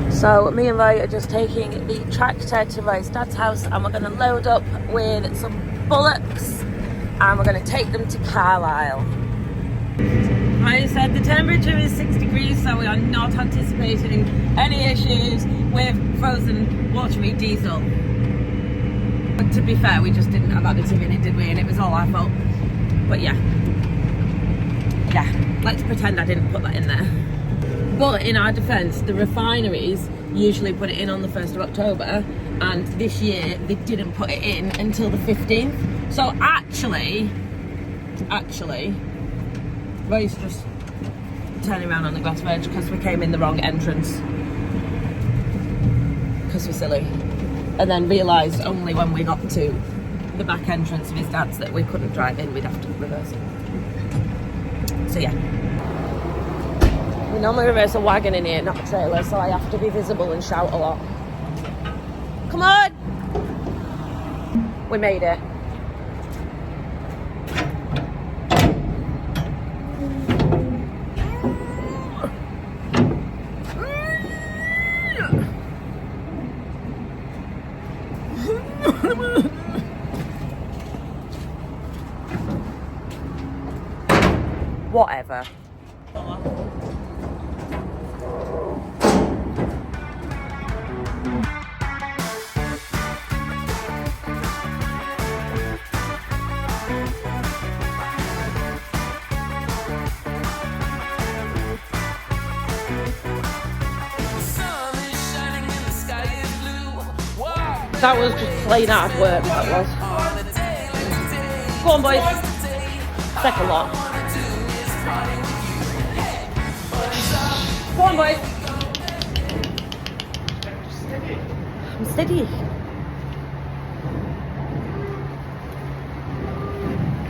So me and Roy are just taking the tractor to Roy's dad's house, and we're going to load up with some bullocks and we're going to take them to Carlisle. I said the temperature is 6 degrees, so we are not anticipating any issues with frozen watery diesel. But to be fair, we just didn't have additive in it, did we? And it was all our fault. But yeah, let's pretend I didn't put that in there. But in our defence, the refineries usually put it in on the 1st of October, and this year they didn't put it in until the 15th. So actually, Roy's just turning around on the grass verge because we came in the wrong entrance. Because we're silly. And then realised only when we got to the back entrance of his dad's that we couldn't drive in, we'd have to reverse. So yeah. We normally reverse a wagon in here, not a trailer, so I have to be visible and shout a lot. Come on! We made it. Whatever. That was just plain hard work, that was. Go on, boys. Second lot. Go on, boys. I'm steady.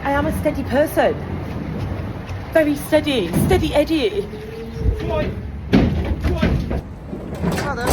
I am a steady person. Very steady. Steady Eddie. Come on. Come on. Hello.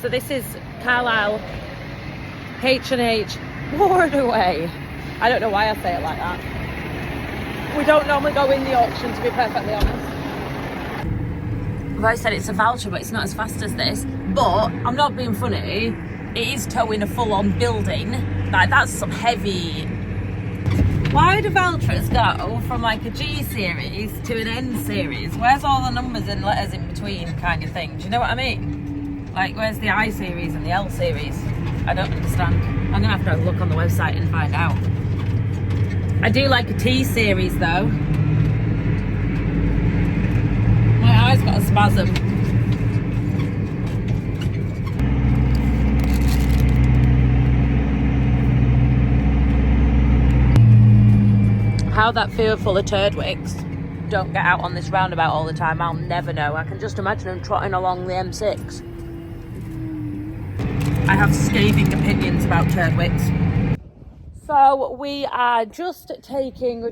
So this is Carlisle, H&H, Ward away. I don't know why I say it like that. We don't normally go in the auction, to be perfectly honest. I said it's a Valtra, but it's not as fast as this. But I'm not being funny. It is towing a full-on building. Like, that's some heavy. Why do Valtras go from like a G series to an N series? Where's all the numbers and letters in between, kind of thing? Do you know what I mean? Like, where's the I series and the L series? I don't understand. I'm gonna have to look on the website and find out. I do like a T series though. My eye's got a spasm. How that fearful of Turdwicks don't get out on this roundabout all the time, I'll never know. I can just imagine them trotting along the M6. I have scathing opinions about Turdwicks. So we've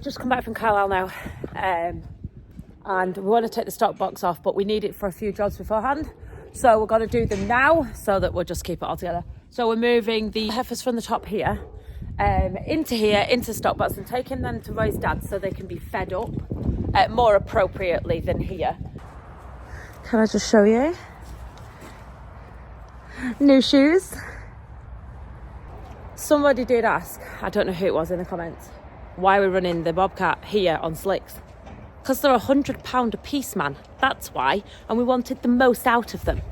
just come back from Carlisle now, and we want to take the stock box off, but we need it for a few jobs beforehand. So we're going to do them now so that we'll just keep it all together. So we're moving the heifers from the top here, into here, into stock box, and taking them to Roy's dad so they can be fed up more appropriately than here. Can I just show you? New shoes. Somebody did ask, I don't know who it was in the comments, why we're running the Bobcat here on slicks. Because they're £100 a piece, man. That's why. And we wanted the most out of them.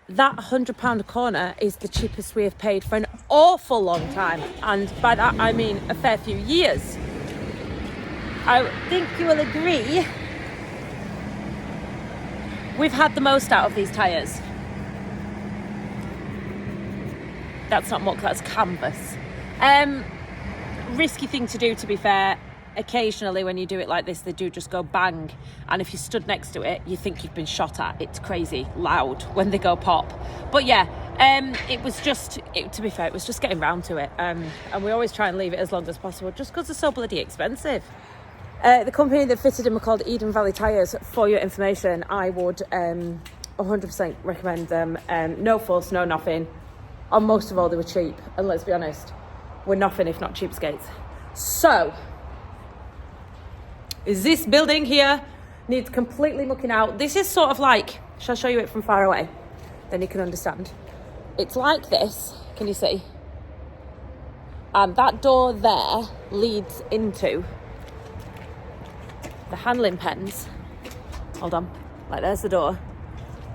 That £100 a corner is the cheapest we have paid for an awful long time. And by that I mean a fair few years. I think you will agree we've had the most out of these tyres. That's not muck, that's canvas. Risky thing to do, to be fair. Occasionally when you do it like this, they do just go bang, and if you stood next to it, you think you've been shot at. It's crazy loud when they go pop. But yeah, to be fair, it was just getting round to it, and we always try and leave it as long as possible just because they're so bloody expensive. The company that fitted them are called Eden Valley Tyres. For your information, I would 100% recommend them. No fuss, no nothing. And most of all, they were cheap. And let's be honest, we're nothing if not cheapskates. So, is this building here needs completely mucking out. This is sort of like, shall I show you it from far away? Then you can understand. It's like this, can you see? And that door there leads into the handling pens. Hold on, like there's the door.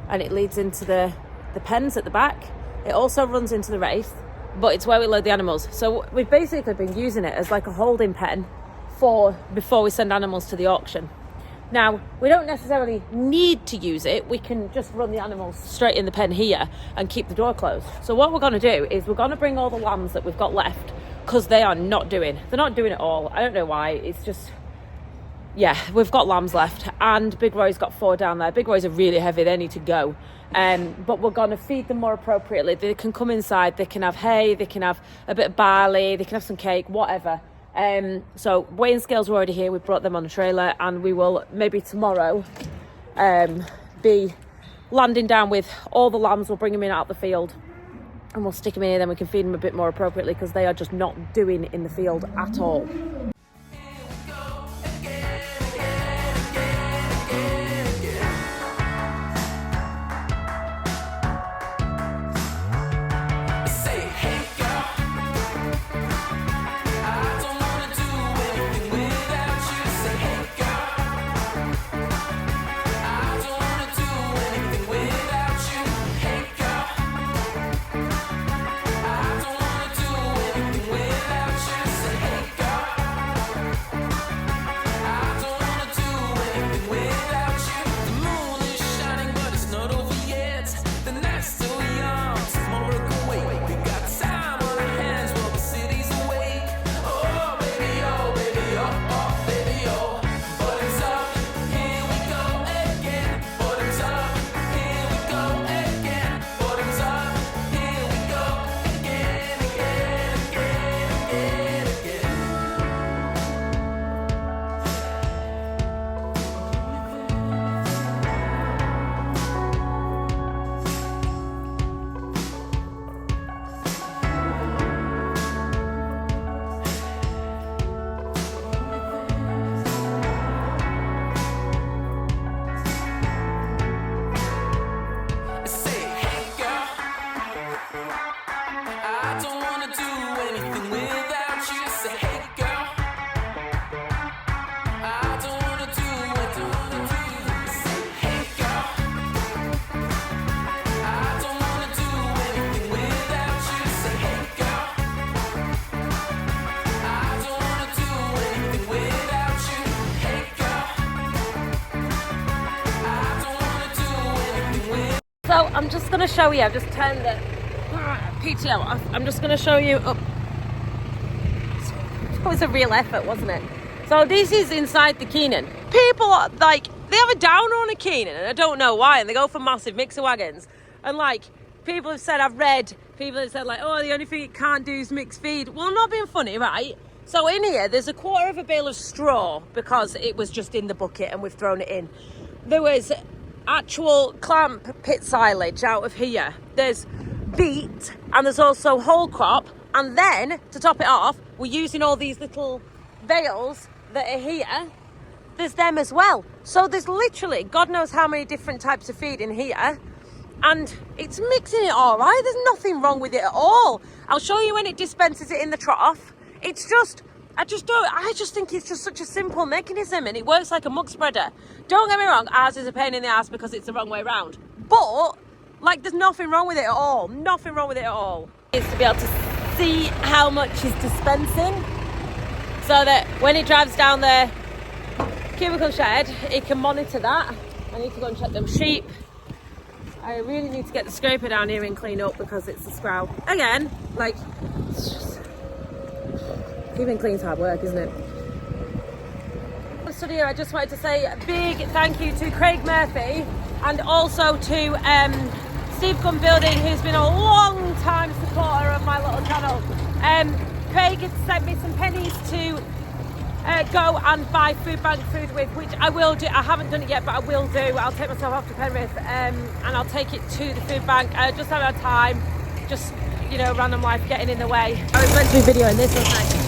And it leads into the pens at the back. It also runs into the race, but it's where we load the animals. So we've basically been using it as like a holding pen before we send animals to the auction. Now, we don't necessarily need to use it. We can just run the animals straight in the pen here and keep the door closed. So what we're going to do is we're going to bring all the lambs that we've got left, because they're not doing it all. I don't know why. It's just, yeah, we've got lambs left, and Big Roy's got 4 down there. Big Roy's are really heavy. They need to go. But we're going to feed them more appropriately. They can come inside. They can have hay. They can have a bit of barley. They can have some cake, whatever. So weighing scales were already here. We brought them on a trailer, and we will maybe tomorrow be landing down with all the lambs. We'll bring them in out the field and we'll stick them in here. Then we can feed them a bit more appropriately, because they are just not doing in the field at all. So I'm just going to show you, I've just turned the PTO off. I'm just going to show you, it was a real effort, wasn't it? So this is inside the Keenan. People are like, they have a downer on a Keenan, and I don't know why, and they go for massive mixer wagons. And like, people have said, I've read, people have said like, oh, the only thing it can't do is mix feed. Well, I'm not being funny, right? So in here, there's a quarter of a bale of straw, because it was just in the bucket and we've thrown it in. There was actual clamp pit silage out of here. There's beet, and there's also whole crop. And then, to top it off, we're using all these little bales that are here. There's them as well. So there's literally, God knows how many different types of feed in here. And it's mixing it all right. There's nothing wrong with it at all. I'll show you when it dispenses it in the trough. It's just, I just think it's just such a simple mechanism, and it works like a mug spreader. Don't get me wrong, ours is a pain in the ass because it's the wrong way around. But, like, there's nothing wrong with it at all. Nothing wrong with it at all. Is to be able to see how much is dispensing, so that when it drives down the cubicle shed, it can monitor that. I need to go and check them sheep. I really need to get the scraper down here and clean up, because it's a scrowl. Again, like, it's just, keeping clean's hard work, isn't it? Studio, I just wanted to say a big thank you to Craig Murphy, and also to Steve Gunn Building, who's been a long time supporter of my little channel. Craig had sent me some pennies to go and buy food bank food with, which I will do. I haven't done it yet, but I will do. I'll take myself off to Penrith and I'll take it to the food bank. Just haven't had time, just, you know, random life getting in the way. I was meant to be videoing this, wasn't I?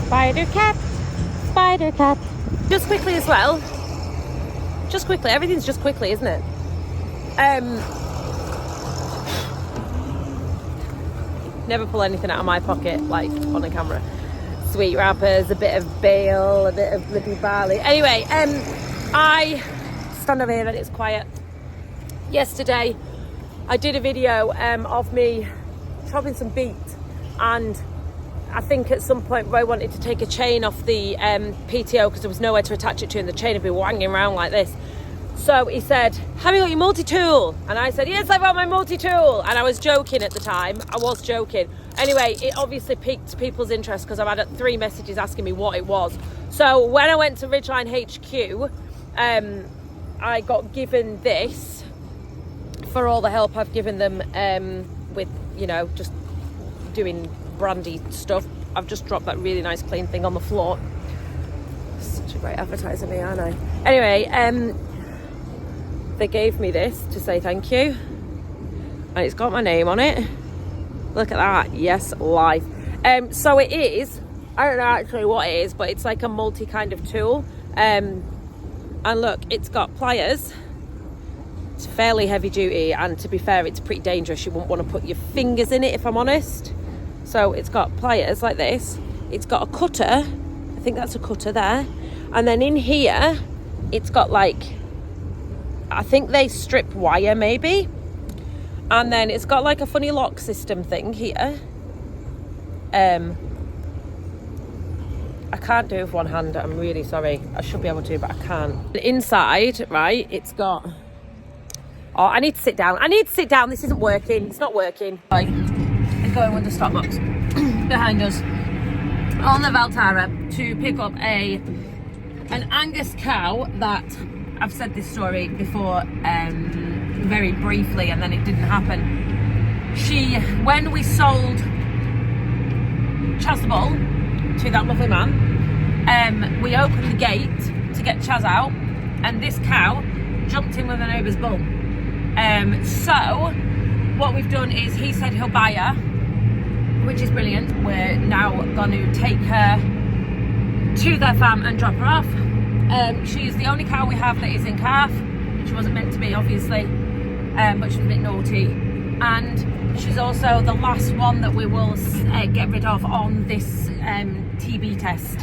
Spider cat, spider cat. Just quickly as well. Just quickly, everything's just quickly, isn't it? Never pull anything out of my pocket, like on a camera. Sweet wrappers, a bit of bale, a bit of bloody barley. Anyway, I stand over here and it's quiet. Yesterday, I did a video of me chopping some beet, and I think at some point Roy wanted to take a chain off the PTO because there was nowhere to attach it to, and the chain had been wanging around like this. So he said, have you got your multi-tool? And I said, yes, I've got my multi-tool. And I was joking at the time. I was joking. Anyway, it obviously piqued people's interest because I've had 3 messages asking me what it was. So when I went to Ridgeline HQ, I got given this for all the help I've given them with, you know, just doing brandy stuff. I've just dropped that really nice clean thing on the floor. Such a great advertiser, me, aren't I? Anyway, they gave me this to say thank you, and it's got my name on it. Look at that. Yes, life. So it is, I don't know actually what it is, but it's like a multi kind of tool. And look, it's got pliers. It's fairly heavy duty, and to be fair, it's pretty dangerous. You wouldn't want to put your fingers in it, if I'm honest. So it's got pliers like this. It's got a cutter. I think that's a cutter there. And then in here, it's got like, I think they strip wire maybe. And then it's got like a funny lock system thing here. I can't do it with one hand. I'm really sorry. I should be able to, but I can't. Inside, right, it's got... Oh, I need to sit down. I need to sit down. This isn't working. It's not working. Right. It's going with the stock box behind us on the Valtra to pick up an Angus cow that I've said this story before very briefly, and then it didn't happen. When we sold Chaz the Bull to that lovely man, we opened the gate to get Chaz out, and this cow jumped in with a neighbour's bull. So what we've done is he said he'll buy her, which is brilliant. We're now going to take her to their farm and drop her off. She's the only cow we have that is in calf. She wasn't meant to be, obviously, but she's a bit naughty. And she's also the last one that we will get rid of on this TB test.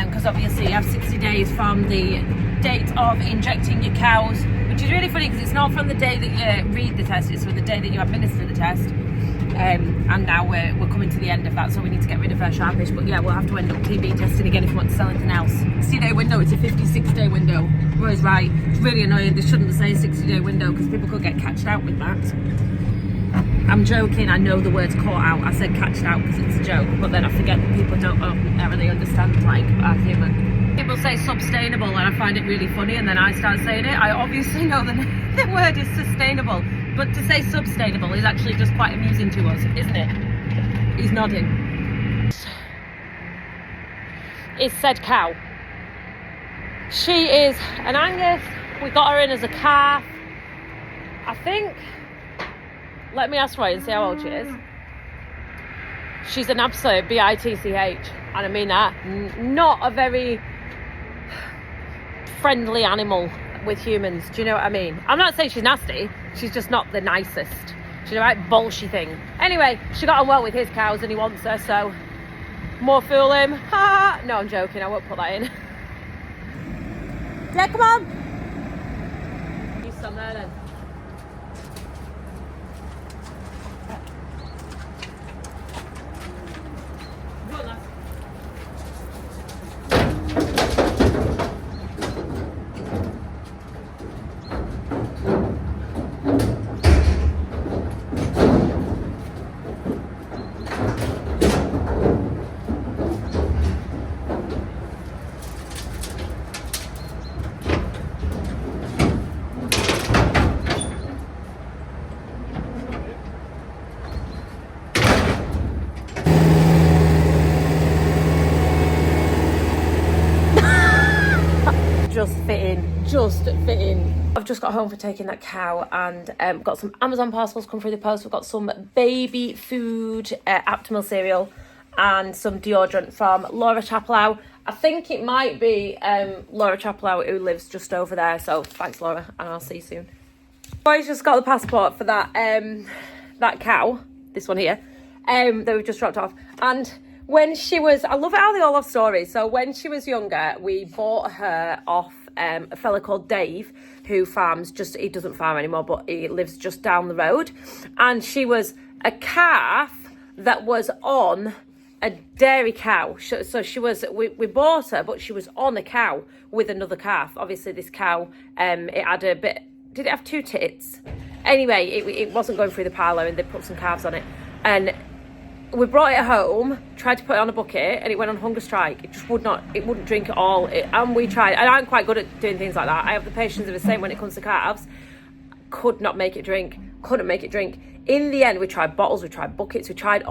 Because obviously you have 60 days from the date of injecting your cows, which is really funny because it's not from the day that you read the test, it's from the day that you administer the test. And now we're coming to the end of that, so we need to get rid of her sharpish. But yeah, we'll have to end up TB testing again if we want to sell anything else. 60-day window, it's a 56-day window. Roy's right, it's really annoying. They shouldn't say a 60-day window because people could get catched out with that. I'm joking, I know the word's caught out. I said catched out because it's a joke, but then I forget that people don't really understand like our humour. People say sustainable and I find it really funny, and then I start saying it. I obviously know the word is sustainable, but to say sustainable is actually just quite amusing to us, isn't it? He's nodding. Is said cow. She is an Angus. We got her in as a calf. I think, let me ask Roy and see how old she is. She's an absolute bitch, and I mean that. Not a very friendly animal with humans, do you know what I mean? I'm not saying she's nasty, she's just not the nicest. She's a right bolshy thing. Anyway, she got on well with his cows and he wants her, so more fool him. Ha! No, I'm joking, I won't put that in. Yeah, come on! You stand there then. just fit in. I've just got home for taking that cow and got some Amazon parcels come through the post. We've got some baby food, Aptamil cereal, and some deodorant from Laura Chaplow. I think it might be Laura Chaplow who lives just over there. So thanks, Laura, and I'll see you soon. Boys just got the passport for that cow, this one here, that we've just dropped off. And when she was, I love it how they all have stories. So when she was younger, we bought her off a fella called Dave, who farms he doesn't farm anymore, but he lives just down the road. And she was a calf that was on a dairy cow. So she was, we bought her, but she was on a cow with another calf. Obviously this cow, it had a bit, did it have 2 tits? Anyway, it wasn't going through the parlour and they put some calves on it. And we brought it home, tried to put it on a bucket, and it went on hunger strike. It just wouldn't drink at all. And we tried, and I'm quite good at doing things like that. I have the patience of a saint when it comes to calves. Could not make it drink, couldn't make it drink. In the end, we tried bottles, we tried buckets, we tried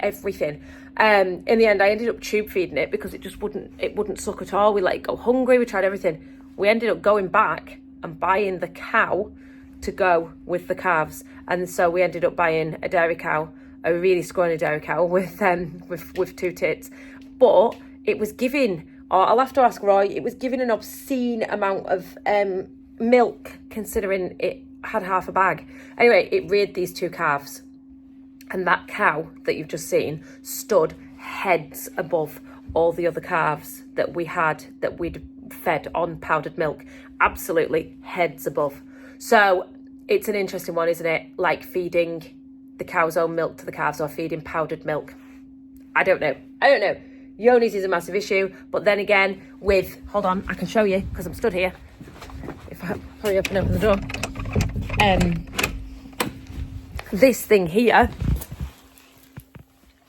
everything. In the end, I ended up tube feeding it because it wouldn't suck at all. We let it go hungry, we tried everything. We ended up going back and buying the cow to go with the calves. And so we ended up buying a dairy cow, a really scrawny dairy cow with 2 tits. But it was giving, or I'll have to ask Roy, it was giving an obscene amount of milk considering it had half a bag. Anyway, it reared these 2 calves. And that cow that you've just seen stood heads above all the other calves that we'd fed on powdered milk. Absolutely heads above. So it's an interesting one, isn't it? Like feeding the cow's own milk to the calves or feeding powdered milk. I don't know. Yonis is a massive issue. But then again, hold on, I can show you because I'm stood here. If I hurry up and open the door. This thing here,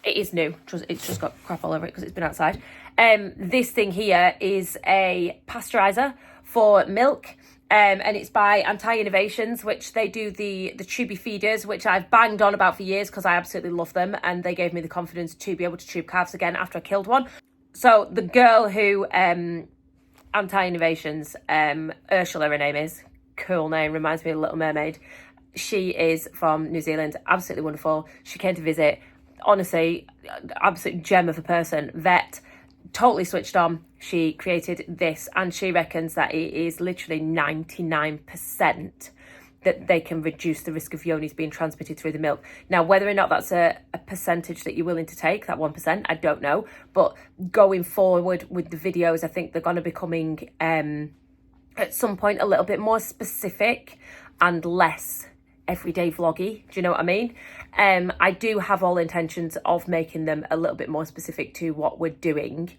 it is new. It's just got crap all over it because it's been outside. This thing here is a pasteurizer for milk. And it's by Anti-Innovations, which they do the tubey feeders, which I've banged on about for years because I absolutely love them. And they gave me the confidence to be able to tube calves again after I killed one. So the girl who, Anti-Innovations, Ursula her name is, cool name, reminds me of Little Mermaid. She is from New Zealand, absolutely wonderful. She came to visit, honestly, absolute gem of a person, vet, totally switched on. She created this and she reckons that it is literally 99% that they can reduce the risk of yonis being transmitted through the milk. Now, whether or not that's a percentage that you're willing to take, that 1%, I don't know. But going forward with the videos, I think they're going to be coming at some point a little bit more specific and less everyday vloggy. Do you know what I mean? I do have all intentions of making them a little bit more specific to what we're doing.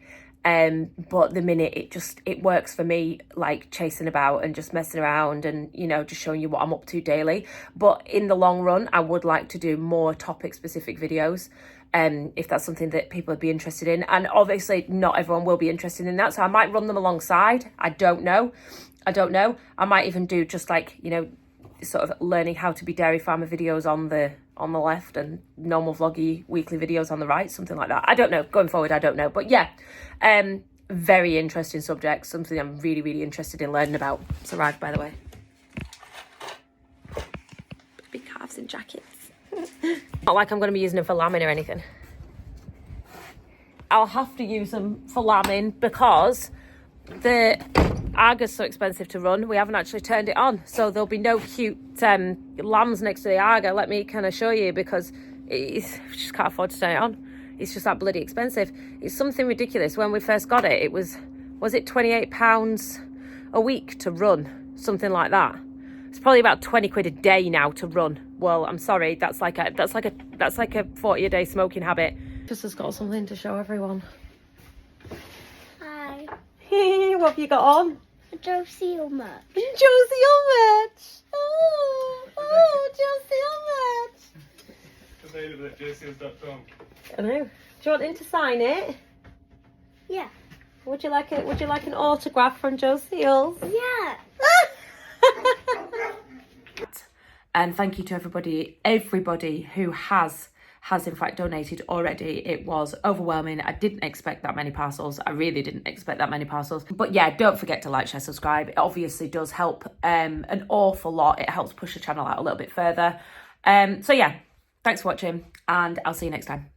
But the minute it works for me, like chasing about and just messing around and, you know, just showing you what I'm up to daily. But in the long run, I would like to do more topic specific videos. If that's something that people would be interested in. And obviously not everyone will be interested in that. So I might run them alongside. I don't know. I might even do just like, you know, sort of learning how to be dairy farmer videos on the left and normal vloggy weekly videos on the right, something like that. I don't know. Going forward, I don't know. But yeah, very interesting subject. Something I'm really, really interested in learning about. It's arrived, by the way. Big calves in jackets. Not like I'm going to be using them for lambing or anything. I'll have to use them for lambing because the Arga's so expensive to run. We haven't actually turned it on, so there'll be no cute lambs next to the Arga. Let me kind of show you because we just can't afford to turn it on. It's just that bloody expensive. It's something ridiculous. When we first got it, it was it £28 a week to run, something like that. It's probably about 20 quid a day now to run. Well, I'm sorry, that's like a 40 a day smoking habit. Just has got something to show everyone. Hi. What have you got on? A Josie or merch. Josie or merch. Oh, Josie or merch. Available at jseals.com. I know. Do you want him to sign it? Yeah. Would you like an autograph from Joe Seals? Yeah. And thank you to everybody who has has in fact donated already. It was overwhelming. I didn't expect that many parcels. I really didn't expect that many parcels. But yeah, don't forget to like, share, subscribe. It obviously does help an awful lot. It helps push the channel out a little bit further. So yeah, thanks for watching and I'll see you next time.